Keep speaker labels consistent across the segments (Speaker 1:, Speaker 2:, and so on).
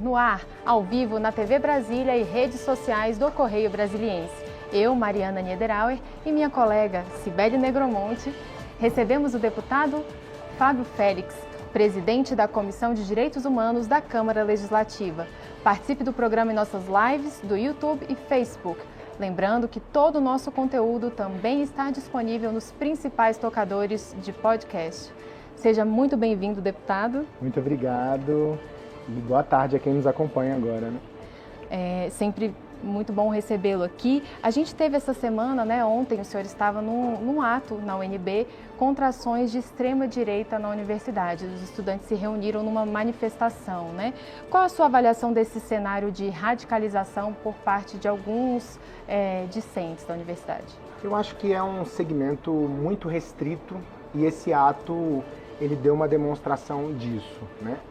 Speaker 1: No ar, ao vivo na TV Brasília e redes sociais do Correio Brasiliense. Eu, Mariana Niederauer, e minha colega Cibele Negromonte, recebemos o deputado Fábio Félix, presidente da Comissão de Direitos Humanos da Câmara Legislativa. Participe do programa em nossas lives do YouTube e Facebook. Lembrando que todo o nosso conteúdo também está disponível nos principais tocadores de podcast. Seja muito bem-vindo, deputado.
Speaker 2: Muito obrigado e boa tarde a quem nos acompanha agora, né?
Speaker 1: É sempre muito bom recebê-lo aqui. A gente teve essa semana, ontem o senhor estava num ato na UNB contra ações de extrema-direita na universidade. Os estudantes se reuniram numa manifestação, Qual a sua avaliação desse cenário de radicalização por parte de alguns discentes da universidade?
Speaker 2: Eu acho que é um segmento muito restrito e esse ato ele deu uma demonstração disso,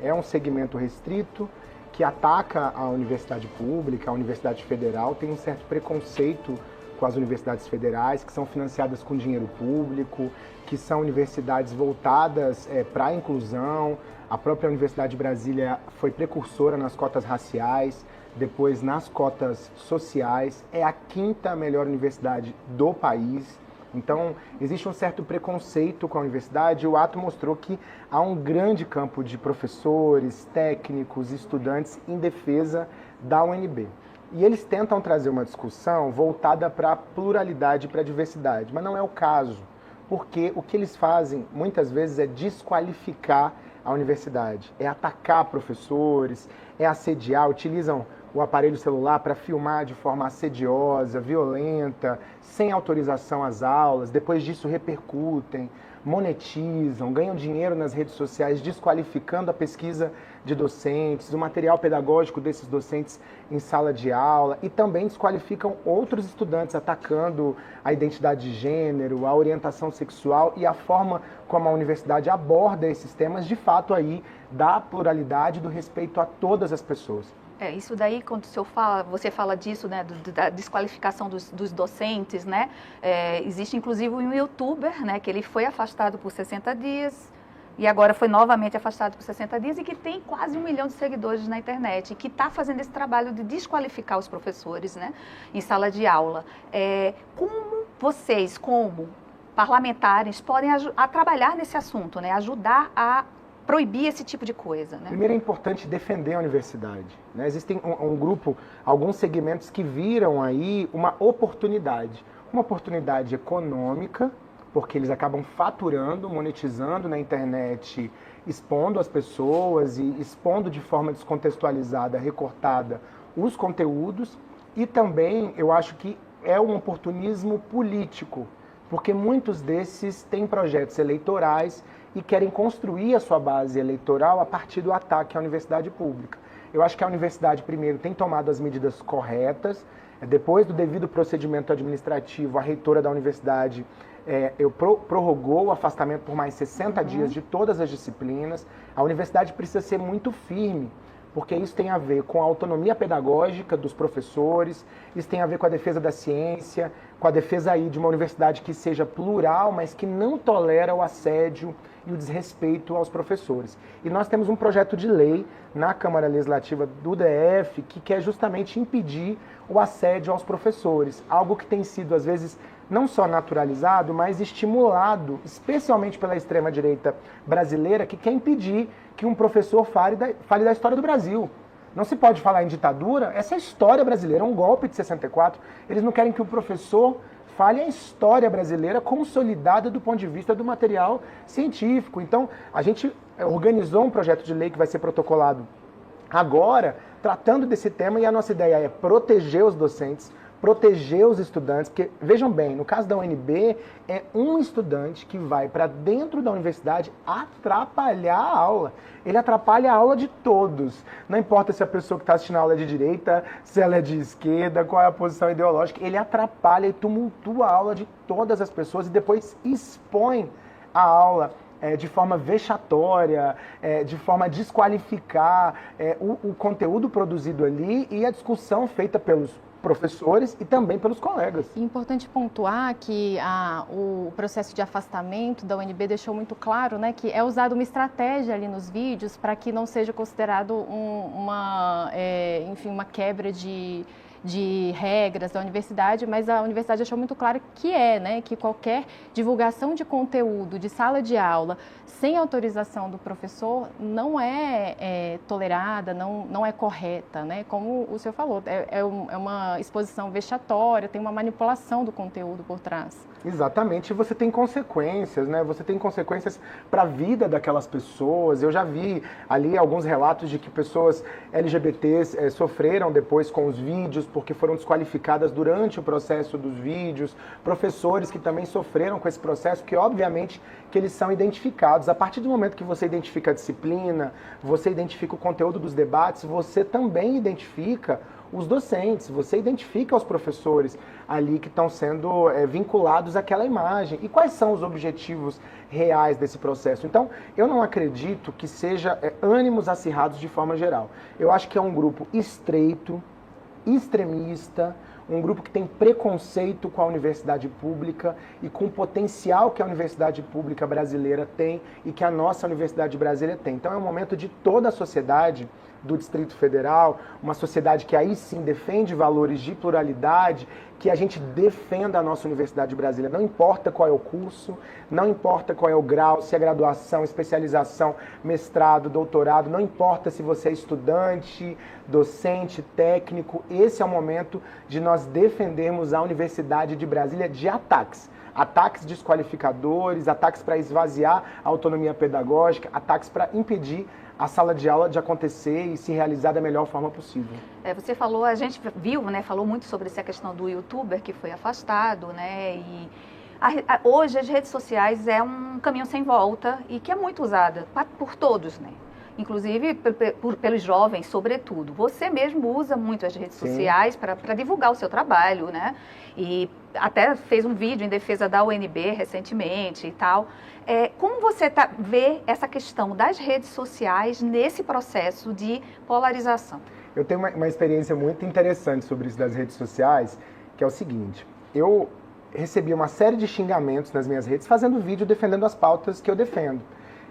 Speaker 2: É um segmento restrito que ataca a universidade pública, a universidade federal, tem um certo preconceito com as universidades federais, que são financiadas com dinheiro público, que são universidades voltadas para a inclusão. A própria Universidade de Brasília foi precursora nas cotas raciais, depois nas cotas sociais, é a 5ª melhor universidade do país. Então, existe um certo preconceito com a universidade e o ato mostrou que há um grande campo de professores, técnicos, estudantes em defesa da UNB. E eles tentam trazer uma discussão voltada para a pluralidade e para a diversidade, mas não é o caso, porque o que eles fazem muitas vezes é desqualificar a universidade, é atacar professores, é assediar, utilizam o aparelho celular para filmar de forma assediosa, violenta, sem autorização às aulas, depois disso repercutem, monetizam, ganham dinheiro nas redes sociais, desqualificando a pesquisa de docentes, o material pedagógico desses docentes em sala de aula e também desqualificam outros estudantes, atacando a identidade de gênero, a orientação sexual e a forma como a universidade aborda esses temas, de fato aí, da pluralidade, do respeito a todas as pessoas.
Speaker 3: Isso daí, quando você fala disso, da desqualificação dos docentes, existe inclusive um youtuber, que ele foi afastado por 60 dias e agora foi novamente afastado por 60 dias e que tem quase 1 milhão de seguidores na internet e que está fazendo esse trabalho de desqualificar os professores, em sala de aula. Como vocês, como parlamentares, podem trabalhar nesse assunto, ajudar a proibir esse tipo de coisa,
Speaker 2: Primeiro é importante defender a universidade, Existem um grupo, alguns segmentos que viram aí uma oportunidade econômica, porque eles acabam faturando, monetizando na internet, expondo as pessoas e expondo de forma descontextualizada, recortada, os conteúdos, e também eu acho que é um oportunismo político, porque muitos desses têm projetos eleitorais e querem construir a sua base eleitoral a partir do ataque à universidade pública. Eu acho que a universidade, primeiro, tem tomado as medidas corretas. Depois do devido procedimento administrativo, a reitora da universidade prorrogou o afastamento por mais 60 dias de todas as disciplinas. A universidade precisa ser muito firme, porque isso tem a ver com a autonomia pedagógica dos professores, isso tem a ver com a defesa da ciência, com a defesa aí de uma universidade que seja plural, mas que não tolera o assédio e o desrespeito aos professores. E nós temos um projeto de lei na Câmara Legislativa do DF que quer justamente impedir o assédio aos professores, algo que tem sido, às vezes, não só naturalizado, mas estimulado, especialmente pela extrema-direita brasileira, que quer impedir que um professor fale da história do Brasil. Não se pode falar em ditadura, essa é a história brasileira, é um golpe de 64. Eles não querem que o professor fale a história brasileira consolidada do ponto de vista do material científico. Então, a gente organizou um projeto de lei que vai ser protocolado agora, tratando desse tema, e a nossa ideia é proteger os docentes, proteger os estudantes, porque, vejam bem, no caso da UNB, é um estudante que vai para dentro da universidade atrapalhar a aula. Ele atrapalha a aula de todos. Não importa se a pessoa que está assistindo a aula é de direita, se ela é de esquerda, qual é a posição ideológica, ele atrapalha e tumultua a aula de todas as pessoas e depois expõe a aula de forma vexatória, de forma a desqualificar o conteúdo produzido ali e a discussão feita pelos professores e também pelos colegas.
Speaker 1: É importante pontuar que o processo de afastamento da UNB deixou muito claro, né, que é usada uma estratégia ali nos vídeos para que não seja considerado uma quebra de regras da universidade, mas a universidade achou muito claro que né, que qualquer divulgação de conteúdo de sala de aula sem autorização do professor não é tolerada, não é correta, né? Como o senhor falou, é uma exposição vexatória, tem uma manipulação do conteúdo por trás.
Speaker 2: Exatamente, e você tem consequências, né? Você tem consequências para a vida daquelas pessoas. Eu já vi ali alguns relatos de que pessoas LGBTs sofreram depois com os vídeos porque foram desqualificadas durante o processo dos vídeos, professores que também sofreram com esse processo, que obviamente que eles são identificados. A partir do momento que você identifica a disciplina, você identifica o conteúdo dos debates, você também identifica os docentes, você identifica os professores ali que estão sendo vinculados àquela imagem. E quais são os objetivos reais desse processo? Então, eu não acredito que seja ânimos acirrados de forma geral. Eu acho que é um grupo estreito, extremista, um grupo que tem preconceito com a universidade pública e com o potencial que a universidade pública brasileira tem e que a nossa universidade brasileira tem. Então é um momento de toda a sociedade do Distrito Federal, uma sociedade que aí sim defende valores de pluralidade, que a gente defenda a nossa Universidade Brasileira. Não importa qual é o curso, não importa qual é o grau, se é graduação, especialização, mestrado, doutorado, não importa se você é estudante, docente, técnico, esse é o momento de nós defendermos a Universidade de Brasília de ataques. Ataques desqualificadores, ataques para esvaziar a autonomia pedagógica, ataques para impedir a sala de aula de acontecer e se realizar da melhor forma possível.
Speaker 3: Você falou, a gente viu, né, falou muito sobre essa questão do youtuber que foi afastado, né, e hoje as redes sociais é um caminho sem volta e que é muito usada por todos, né, inclusive pelos jovens, sobretudo. Você mesmo usa muito as redes sociais para divulgar o seu trabalho, né, e até fez um vídeo em defesa da UNB recentemente e tal. Como você vê essa questão das redes sociais nesse processo de polarização?
Speaker 2: Eu tenho uma experiência muito interessante sobre isso das redes sociais, que é o seguinte: eu recebi uma série de xingamentos nas minhas redes fazendo vídeo defendendo as pautas que eu defendo.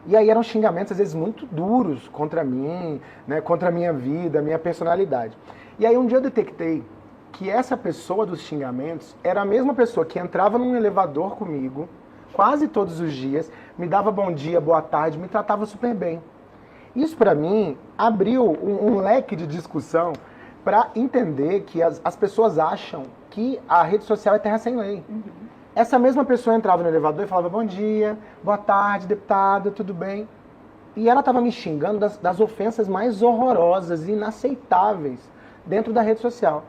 Speaker 2: E aí eram xingamentos, às vezes, muito duros contra mim, né, contra a minha vida, a minha personalidade. E aí um dia eu detectei que essa pessoa dos xingamentos era a mesma pessoa que entrava num elevador comigo quase todos os dias, me dava bom dia, boa tarde, me tratava super bem. Isso, para mim, abriu um leque de discussão para entender que as pessoas acham que a rede social é terra sem lei. Uhum. Essa mesma pessoa entrava no elevador e falava bom dia, boa tarde, deputado, tudo bem? E ela estava me xingando das ofensas mais horrorosas e inaceitáveis dentro da rede social.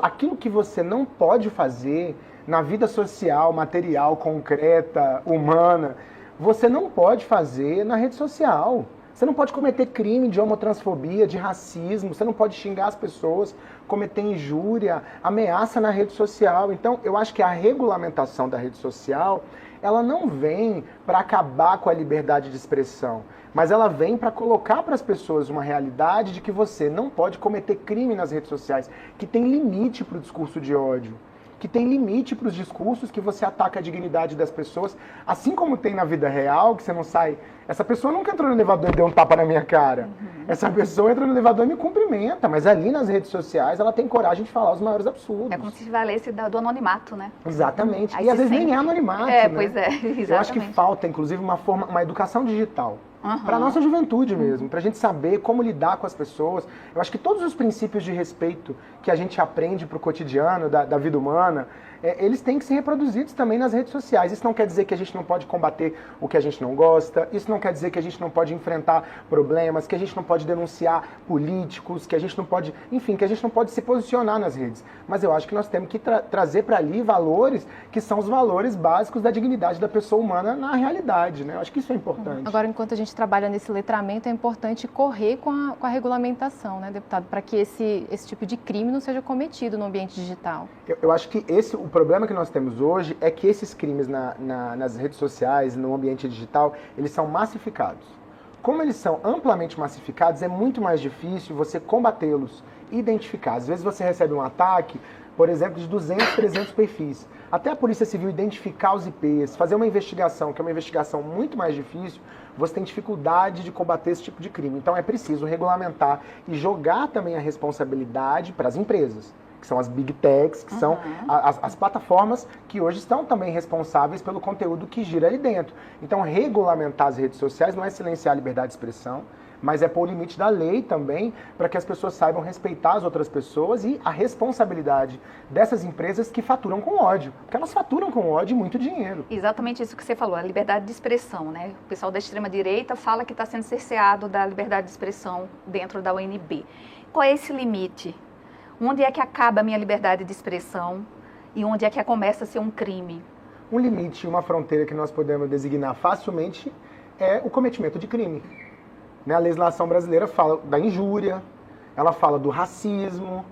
Speaker 2: Aquilo que você não pode fazer na vida social, material, concreta, humana, você não pode fazer na rede social. Você não pode cometer crime de homotransfobia, de racismo, você não pode xingar as pessoas, cometer injúria, ameaça na rede social. Então, eu acho que a regulamentação da rede social, ela não vem para acabar com a liberdade de expressão, mas ela vem para colocar para as pessoas uma realidade de que você não pode cometer crime nas redes sociais, que tem limite para o discurso de ódio, que tem limite para os discursos, que você ataca a dignidade das pessoas, assim como tem na vida real, que você não sai... Essa pessoa nunca entrou no elevador e deu um tapa na minha cara. Uhum. Essa pessoa entra no elevador e me cumprimenta, mas ali nas redes sociais ela tem coragem de falar os maiores absurdos.
Speaker 3: É como se valesse do anonimato, né?
Speaker 2: Exatamente. E às vezes nem é anonimato, né?
Speaker 3: Pois é, exatamente.
Speaker 2: Eu acho que falta, inclusive, uma educação digital. Uhum. Para a nossa juventude mesmo, para a gente saber como lidar com as pessoas. Eu acho que todos os princípios de respeito que a gente aprende para o cotidiano da vida humana, eles têm que ser reproduzidos também nas redes sociais. Isso não quer dizer que a gente não pode combater o que a gente não gosta, isso não quer dizer que a gente não pode enfrentar problemas, que a gente não pode denunciar políticos, que a gente não pode, enfim, que a gente não pode se posicionar nas redes. Mas eu acho que nós temos que trazer para ali valores que são os valores básicos da dignidade da pessoa humana na realidade, né? Eu acho que isso é importante.
Speaker 1: Agora, enquanto a gente gente trabalha nesse letramento, é importante correr com a regulamentação, né, deputado, para que esse tipo de crime não seja cometido no ambiente digital.
Speaker 2: Eu acho que o problema que nós temos hoje é que esses crimes nas redes sociais, no ambiente digital, eles são massificados. Como eles são amplamente massificados, é muito mais difícil você combatê-los, identificar. Às vezes você recebe um ataque, por exemplo, de 200, 300 perfis. Até a Polícia Civil identificar os IPs, fazer uma investigação, que é uma investigação muito mais difícil, você tem dificuldade de combater esse tipo de crime. Então é preciso regulamentar e jogar também a responsabilidade para as empresas, que são as Big Techs, que são as plataformas que hoje estão também responsáveis pelo conteúdo que gira ali dentro. Então, regulamentar as redes sociais não é silenciar a liberdade de expressão, mas é pôr o limite da lei também para que as pessoas saibam respeitar as outras pessoas e a responsabilidade dessas empresas que faturam com ódio, porque elas faturam com ódio e muito dinheiro.
Speaker 3: Exatamente isso que você falou, a liberdade de expressão, né? O pessoal da extrema-direita fala que está sendo cerceado da liberdade de expressão dentro da UNB. Qual é esse limite? Onde é que acaba a minha liberdade de expressão e onde é que começa a ser um crime?
Speaker 2: Um limite, uma fronteira que nós podemos designar facilmente é o cometimento de crime. A legislação brasileira fala da injúria, ela fala do racismo,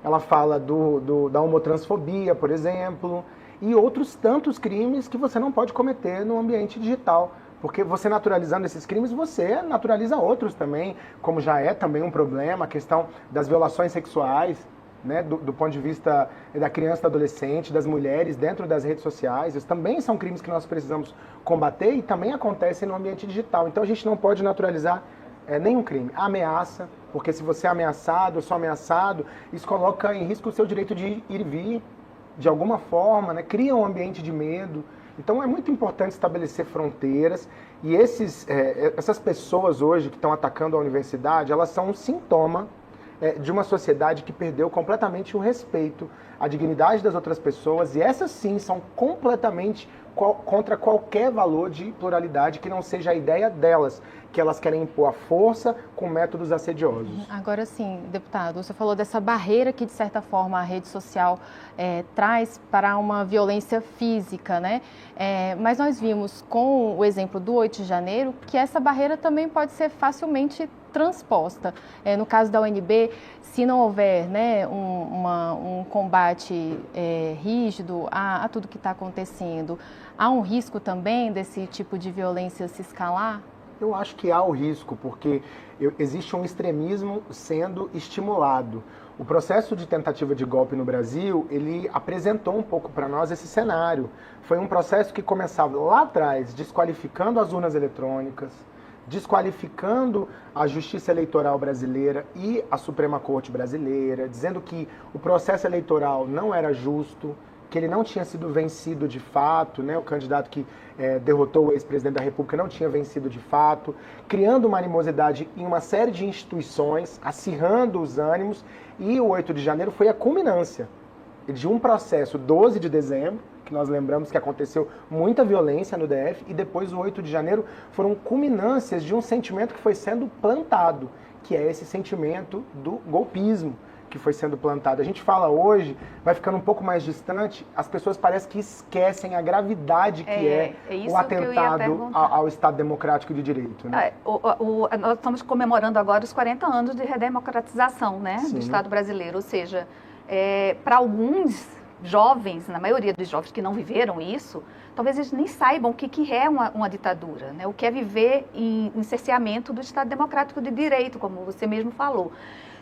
Speaker 2: ela fala da homotransfobia, por exemplo, e outros tantos crimes que você não pode cometer no ambiente digital. Porque você naturalizando esses crimes, você naturaliza outros também, como já é também um problema, a questão das violações sexuais, né, do ponto de vista da criança e do adolescente, das mulheres dentro das redes sociais. Isso também são crimes que nós precisamos combater e também acontecem no ambiente digital. Então a gente não pode naturalizar nenhum crime. A ameaça, porque se você é ameaçado, eu sou ameaçado, isso coloca em risco o seu direito de ir e vir, de alguma forma, né, cria um ambiente de medo. Então é muito importante estabelecer fronteiras e essas pessoas hoje que estão atacando a universidade, elas são um sintoma de uma sociedade que perdeu completamente o respeito à dignidade das outras pessoas e essas sim são completamente contra qualquer valor de pluralidade que não seja a ideia delas, que elas querem impor a força com métodos assediosos.
Speaker 1: Agora sim, deputado, você falou dessa barreira que, de certa forma, a rede social traz para uma violência física, né? Mas nós vimos com o exemplo do 8 de janeiro que essa barreira também pode ser facilmente transposta. No caso da UNB, se não houver, né, um combate rígido a tudo que está acontecendo, há um risco também desse tipo de violência se escalar?
Speaker 2: Eu acho que há o risco, porque existe um extremismo sendo estimulado. O processo de tentativa de golpe no Brasil, ele apresentou um pouco para nós esse cenário. Foi um processo que começava lá atrás, desqualificando as urnas eletrônicas, desqualificando a Justiça Eleitoral brasileira e a Suprema Corte brasileira, dizendo que o processo eleitoral não era justo, que ele não tinha sido vencido de fato, né? O candidato que derrotou o ex-presidente da República não tinha vencido de fato, criando uma animosidade em uma série de instituições, acirrando os ânimos, e o 8 de janeiro foi a culminância de um processo, 12 de dezembro, que nós lembramos que aconteceu muita violência no DF, e depois o 8 de janeiro foram culminâncias de um sentimento que foi sendo plantado, que é esse sentimento do golpismo que foi sendo plantado. A gente fala hoje, vai ficando um pouco mais distante, as pessoas parecem que esquecem a gravidade que o atentado ao Estado Democrático de Direito. Né?
Speaker 3: Nós estamos comemorando agora os 40 anos de redemocratização, né, do
Speaker 2: Sim.
Speaker 3: Estado brasileiro, ou seja, para alguns jovens, na maioria dos jovens que não viveram isso, talvez eles nem saibam o que é uma ditadura, né? O que é viver em cerceamento do Estado Democrático de Direito, como você mesmo falou.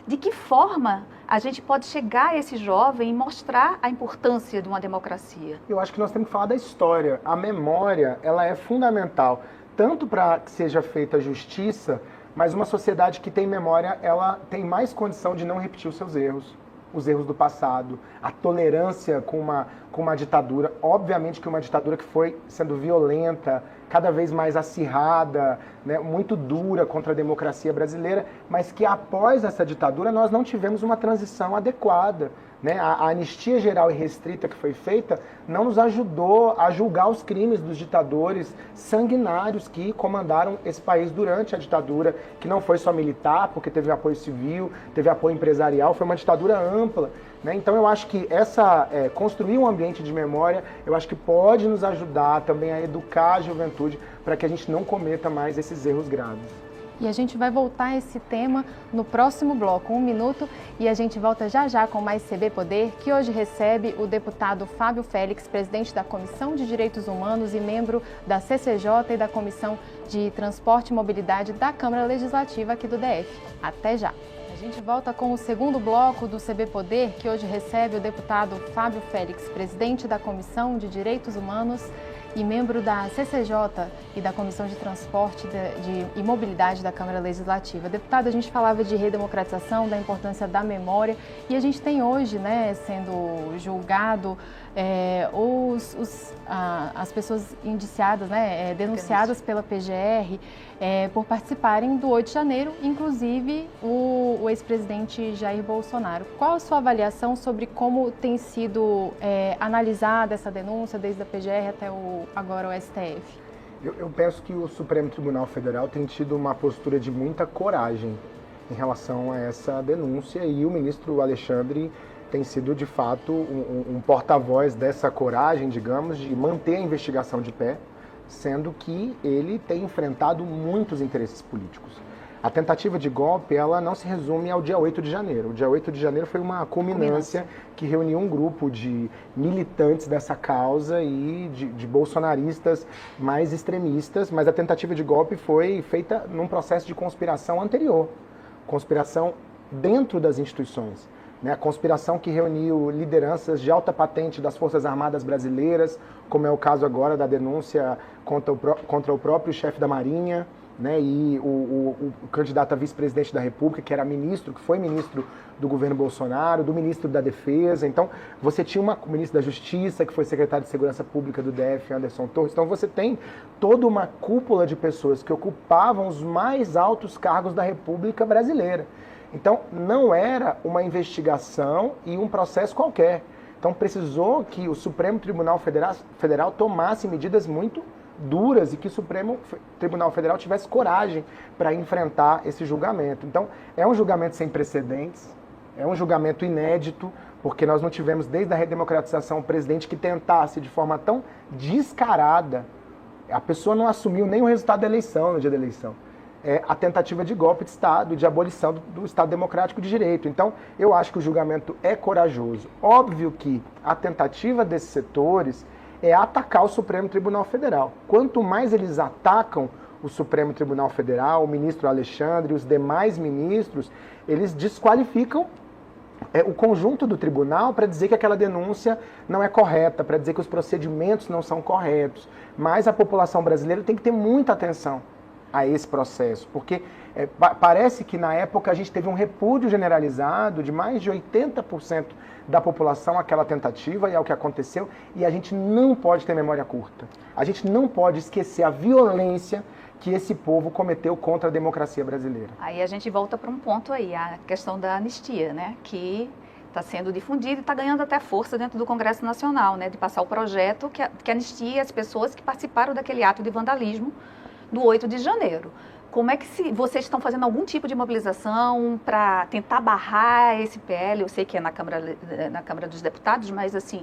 Speaker 3: De que forma a gente pode chegar a esse jovem e mostrar a importância de uma democracia?
Speaker 2: Eu acho que nós temos que falar da história. A memória, ela é fundamental, tanto para que seja feita justiça, mas uma sociedade que tem memória, ela tem mais condição de não repetir os seus erros. Os erros do passado, a tolerância com uma ditadura, obviamente que uma ditadura que foi sendo violenta, cada vez mais acirrada, né, muito dura contra a democracia brasileira, mas que após essa ditadura nós não tivemos uma transição adequada. Né? A anistia geral e restrita que foi feita não nos ajudou a julgar os crimes dos ditadores sanguinários que comandaram esse país durante a ditadura, que não foi só militar, porque teve apoio civil, teve apoio empresarial, foi uma ditadura ampla. Né? Então eu acho que construir um ambiente de memória, eu acho que pode nos ajudar também a educar a juventude juventude, para que a gente não cometa mais esses erros graves.
Speaker 1: E a gente vai voltar a esse tema no próximo bloco, 1 minuto, e a gente volta já já com mais CB Poder, que hoje recebe o deputado Fábio Félix, presidente da Comissão de Direitos Humanos e membro da CCJ e da Comissão de Transporte e Mobilidade da Câmara Legislativa aqui do DF. Até já! A gente volta com o segundo bloco do CB Poder, que hoje recebe o deputado Fábio Félix, presidente da Comissão de Direitos Humanos e membro da CCJ e da Comissão de Transporte e Mobilidade da Câmara Legislativa. Deputado, a gente falava de redemocratização, da importância da memória, e a gente tem hoje, né, sendo julgado as pessoas indiciadas, né, denunciadas pela PGR por participarem do 8 de janeiro, inclusive o ex-presidente Jair Bolsonaro. Qual a sua avaliação sobre como tem sido analisada essa denúncia, desde a PGR até agora o STF?
Speaker 2: Eu penso que o Supremo Tribunal Federal tem tido uma postura de muita coragem em relação a essa denúncia, e o ministro Alexandre tem sido, de fato, um porta-voz dessa coragem, digamos, de manter a investigação de pé, sendo que ele tem enfrentado muitos interesses políticos. A tentativa de golpe, ela não se resume ao dia 8 de janeiro. O dia 8 de janeiro foi uma culminância que reuniu um grupo de militantes dessa causa e de bolsonaristas mais extremistas, mas a tentativa de golpe foi feita num processo de conspiração anterior, conspiração dentro das instituições. A conspiração que reuniu lideranças de alta patente das Forças Armadas brasileiras, como é o caso agora da denúncia contra o próprio chefe da Marinha, né, e o candidato a vice-presidente da República, que era ministro, que foi ministro do governo Bolsonaro, do ministro da Defesa. Então, você tinha o ministro da Justiça, que foi secretário de Segurança Pública do DF, Anderson Torres. Então, você tem toda uma cúpula de pessoas que ocupavam os mais altos cargos da República Brasileira. Então, não era uma investigação e um processo qualquer. Então, precisou que o Supremo Tribunal Federal tomasse medidas muito duras e que o Supremo Tribunal Federal tivesse coragem para enfrentar esse julgamento. Então, é um julgamento sem precedentes, é um julgamento inédito, porque nós não tivemos, desde a redemocratização, um presidente que tentasse de forma tão descarada. A pessoa não assumiu nem o resultado da eleição, no dia da eleição. A tentativa de golpe de Estado, de abolição do Estado Democrático de Direito. Então, eu acho que o julgamento é corajoso. Óbvio que a tentativa desses setores é atacar o Supremo Tribunal Federal. Quanto mais eles atacam o Supremo Tribunal Federal, o ministro Alexandre e os demais ministros, eles desqualificam o conjunto do tribunal para dizer que aquela denúncia não é correta, para dizer que os procedimentos não são corretos. Mas a população brasileira tem que ter muita atenção a esse processo, porque parece que na época a gente teve um repúdio generalizado de mais de 80% da população àquela tentativa e ao que aconteceu, e a gente não pode ter memória curta. A gente não pode esquecer a violência que esse povo cometeu contra a democracia brasileira.
Speaker 3: Aí a gente volta para um ponto aí, a questão da anistia, né, que está sendo difundida e está ganhando até força dentro do Congresso Nacional, né, de passar o projeto que anistia as pessoas que participaram daquele ato de vandalismo do 8 de janeiro. Como é que vocês estão fazendo algum tipo de mobilização para tentar barrar esse PL? Eu sei que é na Câmara dos Deputados, mas assim,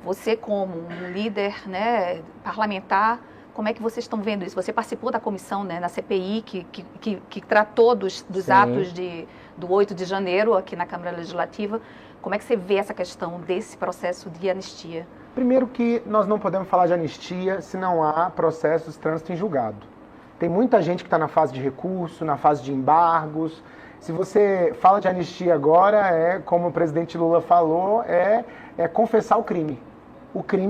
Speaker 3: você como um líder, né, parlamentar, como é que vocês estão vendo isso? Você participou da comissão, né, na CPI que tratou dos atos do 8 de janeiro aqui na Câmara Legislativa. Como é que você vê essa questão desse processo de anistia?
Speaker 2: Primeiro que nós não podemos falar de anistia se não há processos de trânsito em julgado. Tem muita gente que está na fase de recurso, na fase de embargos. Se você fala de anistia agora, como o presidente Lula falou, é confessar o crime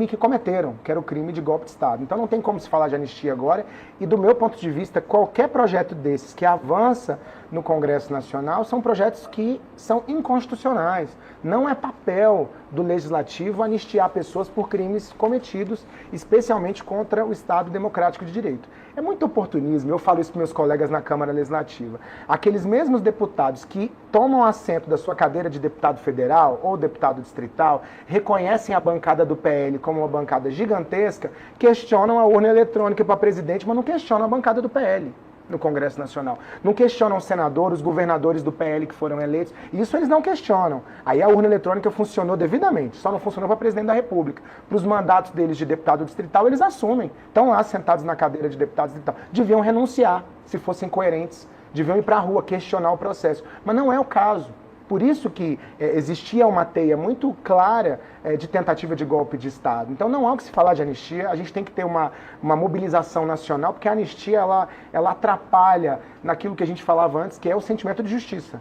Speaker 2: que cometeram, que era o crime de golpe de Estado. Então não tem como se falar de anistia agora, e do meu ponto de vista, qualquer projeto desses que avança no Congresso Nacional são projetos que são inconstitucionais. Não é papel do Legislativo anistiar pessoas por crimes cometidos, especialmente contra o Estado Democrático de Direito. É muito oportunismo, eu falo isso para meus colegas na Câmara Legislativa. Aqueles mesmos deputados que tomam assento da sua cadeira de deputado federal ou deputado distrital, reconhecem a bancada do PL como uma bancada gigantesca, questionam a urna eletrônica para presidente, mas não questionam a bancada do PL. no Congresso Nacional. Não questionam o senador, os governadores do PL que foram eleitos. Isso eles não questionam. Aí a urna eletrônica funcionou devidamente, só não funcionou para presidente da República. Para os mandatos deles de deputado distrital, eles assumem. Estão lá sentados na cadeira de deputado distrital. Deviam renunciar, se fossem coerentes. Deviam ir para a rua, questionar o processo. Mas não é o caso. Por isso que existia uma teia muito clara de tentativa de golpe de Estado. Então não há o que se falar de anistia, a gente tem que ter uma mobilização nacional, porque a anistia ela atrapalha naquilo que a gente falava antes, que é o sentimento de justiça,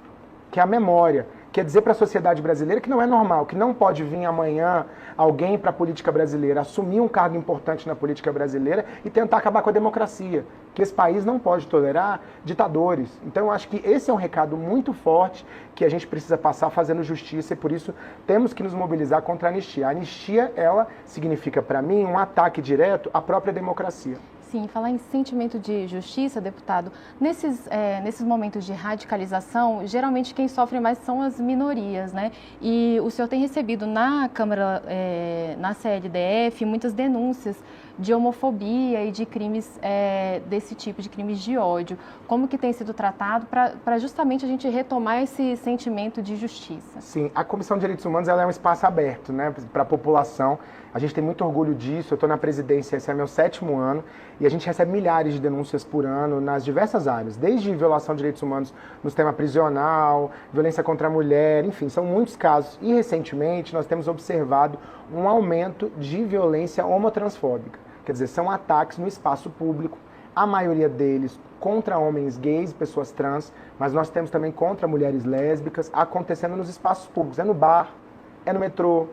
Speaker 2: que é a memória. Quer dizer para a sociedade brasileira que não é normal, que não pode vir amanhã alguém para a política brasileira, assumir um cargo importante na política brasileira e tentar acabar com a democracia, que esse país não pode tolerar ditadores. Então eu acho que esse é um recado muito forte que a gente precisa passar fazendo justiça e por isso temos que nos mobilizar contra a anistia. A anistia, ela significa para mim um ataque direto à própria democracia.
Speaker 1: Sim, falar em sentimento de justiça, deputado, nesses momentos de radicalização, geralmente quem sofre mais são as minorias, né? E o senhor tem recebido na Câmara, na CLDF, muitas denúncias de homofobia e de crimes desse tipo, de crimes de ódio. Como que tem sido tratado para justamente a gente retomar esse sentimento de justiça?
Speaker 2: Sim, a Comissão de Direitos Humanos ela é um espaço aberto, né, para a população. A gente tem muito orgulho disso, eu estou na presidência, esse é meu 7º ano, e a gente recebe milhares de denúncias por ano nas diversas áreas, desde violação de direitos humanos no sistema prisional, violência contra a mulher, enfim, são muitos casos. E recentemente nós temos observado um aumento de violência homotransfóbica, quer dizer, são ataques no espaço público, a maioria deles contra homens gays e pessoas trans, mas nós temos também contra mulheres lésbicas, acontecendo nos espaços públicos, é no bar, é no metrô,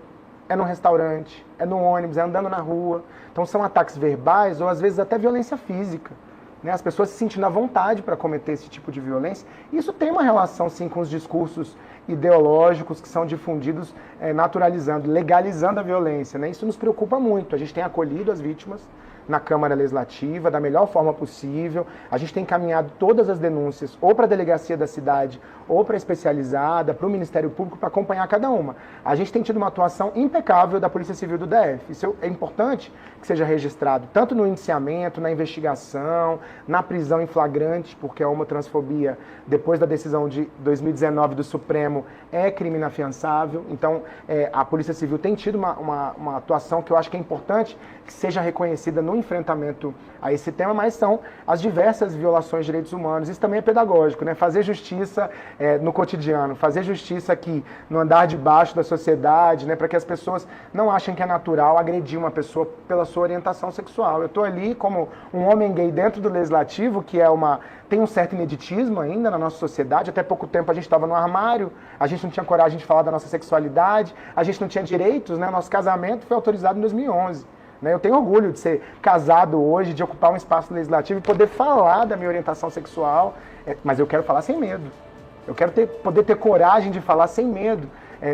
Speaker 2: é no restaurante, é no ônibus, é andando na rua. Então são ataques verbais ou às vezes até violência física, né? As pessoas se sentindo à vontade para cometer esse tipo de violência. Isso tem uma relação sim com os discursos ideológicos que são difundidos, naturalizando, legalizando a violência, né? Isso nos preocupa muito. A gente tem acolhido as vítimas na Câmara Legislativa da melhor forma possível. A gente tem encaminhado todas as denúncias ou para a delegacia da cidade ou para a especializada, para o Ministério Público para acompanhar cada uma. A gente tem tido uma atuação impecável da Polícia Civil do DF. Isso é importante que seja registrado, tanto no indiciamento, na investigação, na prisão em flagrante, porque a homotransfobia, depois da decisão de 2019 do Supremo, é crime inafiançável. Então, a Polícia Civil tem tido uma atuação que eu acho que é importante que seja reconhecida no enfrentamento a esse tema, mas são as diversas violações de direitos humanos. Isso também é pedagógico, né? Fazer justiça no cotidiano, fazer justiça aqui no andar de baixo da sociedade, né? Para que as pessoas não achem que é natural agredir uma pessoa pela sua orientação sexual. Eu estou ali como um homem gay dentro do legislativo, que tem um certo ineditismo ainda na nossa sociedade. Até pouco tempo a gente estava no armário, a gente não tinha coragem de falar da nossa sexualidade, a gente não tinha direitos, né? Nosso casamento foi autorizado em 2011. Eu tenho orgulho de ser casado hoje, de ocupar um espaço legislativo e poder falar da minha orientação sexual, mas eu quero falar sem medo. Eu quero poder ter coragem de falar sem medo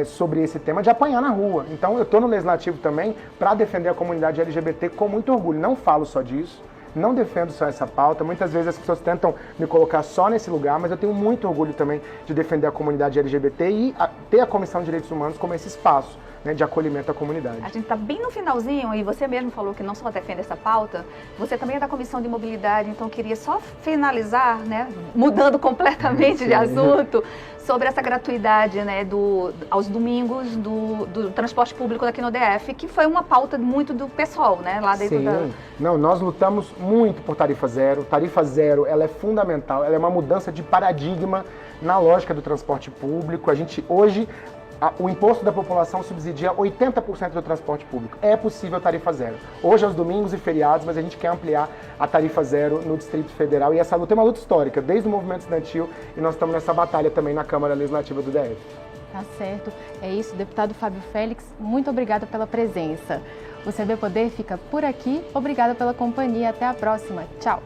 Speaker 2: sobre esse tema, de apanhar na rua. Então eu estou no legislativo também para defender a comunidade LGBT com muito orgulho. Não falo só disso, não defendo só essa pauta. Muitas vezes as pessoas tentam me colocar só nesse lugar, mas eu tenho muito orgulho também de defender a comunidade LGBT e ter a Comissão de Direitos Humanos como esse espaço, né, de acolhimento à comunidade.
Speaker 3: A gente está bem no finalzinho e você mesmo falou que não só defende essa pauta, você também é da Comissão de Mobilidade, então eu queria só finalizar, né, mudando completamente de assunto, sobre essa gratuidade, né, aos domingos do transporte público aqui no DF, que foi uma pauta muito do PSOL, né, lá dentro
Speaker 2: Não, nós lutamos muito por tarifa zero. Tarifa zero, ela é fundamental, ela é uma mudança de paradigma na lógica do transporte público. A gente hoje o imposto da população subsidia 80% do transporte público. É possível tarifa zero. Hoje, aos domingos e feriados, mas a gente quer ampliar a tarifa zero no Distrito Federal. E essa luta é uma luta histórica, desde o movimento estudantil, e nós estamos nessa batalha também na Câmara Legislativa do DF.
Speaker 1: Tá certo. É isso, deputado Fábio Félix, muito obrigada pela presença. O CB Poder fica por aqui. Obrigada pela companhia. Até a próxima. Tchau.